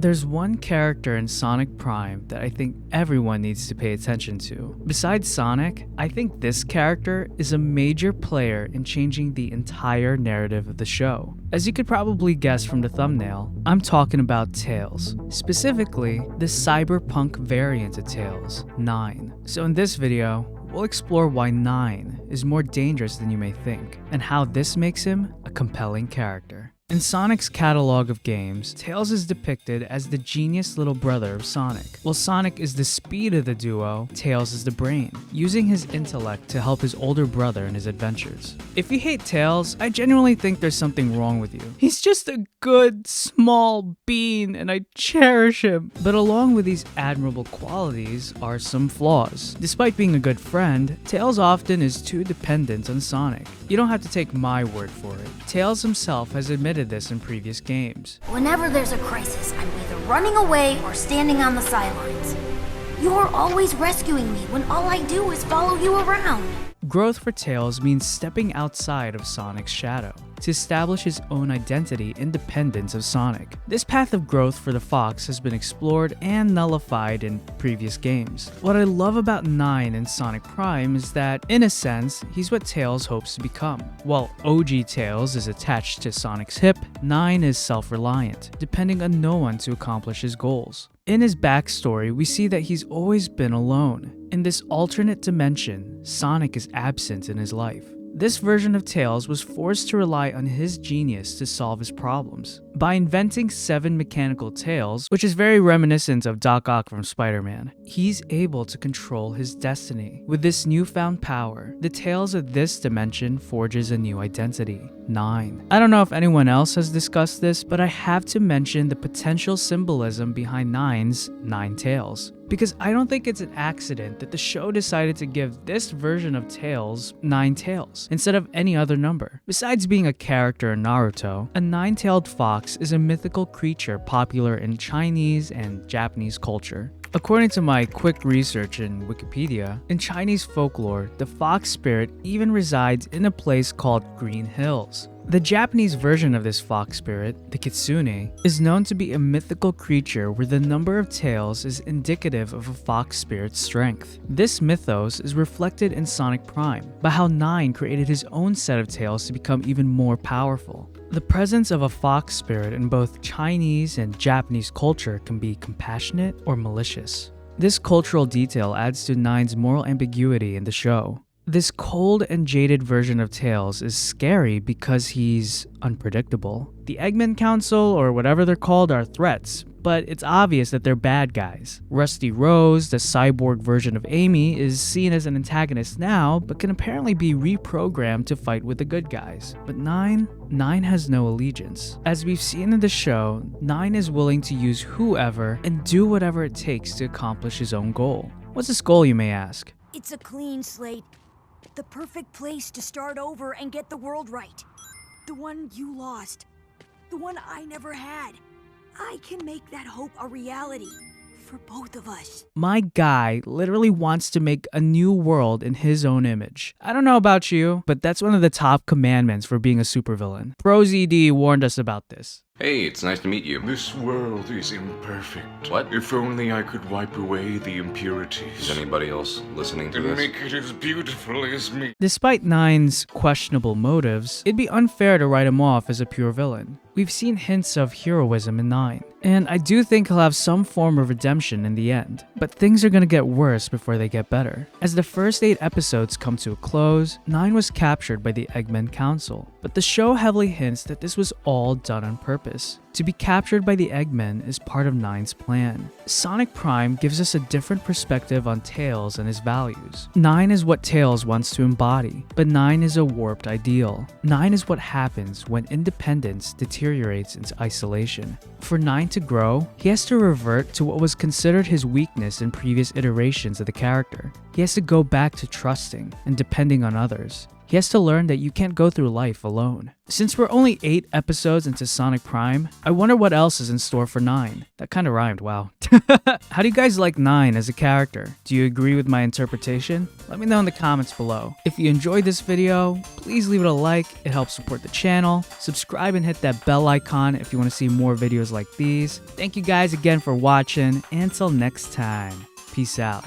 There's one character in Sonic Prime that I think everyone needs to pay attention to. Besides Sonic, I think this character is a major player in changing the entire narrative of the show. As you could probably guess from the thumbnail, I'm talking about Tails. Specifically, the cyberpunk variant of Tails, 9. So in this video, we'll explore why 9 is more dangerous than you may think, and how this makes him a compelling character. In Sonic's catalog of games, Tails is depicted as the genius little brother of Sonic. While Sonic is the speed of the duo, Tails is the brain, using his intellect to help his older brother in his adventures. If you hate Tails, I genuinely think there's something wrong with you. He's just a good, small bean, and I cherish him. But along with these admirable qualities are some flaws. Despite being a good friend, Tails often is too dependent on Sonic. You don't have to take my word for it. Tails himself has admitted this in previous games. Whenever there's a crisis, I'm either running away or standing on the sidelines. You're always rescuing me when all I do is follow you around. Growth for Tails means stepping outside of Sonic's shadow to establish his own identity independent of Sonic. This path of growth for the Fox has been explored and nullified in previous games. What I love about 9 in Sonic Prime is that, in a sense, he's what Tails hopes to become. While OG Tails is attached to Sonic's hip, 9 is self-reliant, depending on no one to accomplish his goals. In his backstory, we see that he's always been alone. In this alternate dimension, Sonic is absent in his life. This version of Tails was forced to rely on his genius to solve his problems. By inventing 7 mechanical tails, which is very reminiscent of Doc Ock from Spider-Man, he's able to control his destiny. With this newfound power, the Tails of this dimension forges a new identity, 9. I don't know if anyone else has discussed this, but I have to mention the potential symbolism behind 9's 9 tails. Because I don't think it's an accident that the show decided to give this version of Tails 9 tails instead of any other number. Besides being a character in Naruto, a 9-tailed fox is a mythical creature popular in Chinese and Japanese culture. According to my quick research in Wikipedia, in Chinese folklore, the fox spirit even resides in a place called Green Hills. The Japanese version of this fox spirit, the kitsune, is known to be a mythical creature where the number of tails is indicative of a fox spirit's strength. This mythos is reflected in Sonic Prime, by how 9 created his own set of tails to become even more powerful. The presence of a fox spirit in both Chinese and Japanese culture can be compassionate or malicious. This cultural detail adds to 9's moral ambiguity in the show. This cold and jaded version of Tails is scary because he's unpredictable. The Eggman Council, or whatever they're called, are threats, but it's obvious that they're bad guys. Rusty Rose, the cyborg version of Amy, is seen as an antagonist now, but can apparently be reprogrammed to fight with the good guys. But 9 has no allegiance. As we've seen in the show, 9 is willing to use whoever and do whatever it takes to accomplish his own goal. What's his goal, you may ask? It's a clean slate. The perfect place to start over and get the world right. The one you lost. The one I never had. I can make that hope a reality for both of us. My guy literally wants to make a new world in his own image. I don't know about you, but that's one of the top commandments for being a supervillain. ProZD warned us about this. Hey, it's nice to meet you. This world is imperfect. What? If only I could wipe away the impurities. Is anybody else listening to And this? make it as beautiful as me. Despite 9's questionable motives, it'd be unfair to write him off as a pure villain. We've seen hints of heroism in 9, and I do think he'll have some form of redemption in the end. But things are gonna get worse before they get better. As the first 8 episodes come to a close, 9 was captured by the Eggman Council, but the show heavily hints that this was all done on purpose. To be captured by the Eggmen is part of 9's plan. Sonic Prime gives us a different perspective on Tails and his values. 9 is what Tails wants to embody, but 9 is a warped ideal. 9 is what happens when independence deteriorates into isolation. For 9 to grow, he has to revert to what was considered his weakness in previous iterations of the character. He has to go back to trusting and depending on others. He has to learn that you can't go through life alone. Since we're only 8 episodes into Sonic Prime, I wonder what else is in store for 9. That kind of rhymed, wow. How do you guys like 9 as a character? Do you agree with my interpretation? Let me know in the comments below. If you enjoyed this video, please leave it a like, it helps support the channel. Subscribe and hit that bell icon if you want to see more videos like these. Thank you guys again for watching, and until next time, peace out.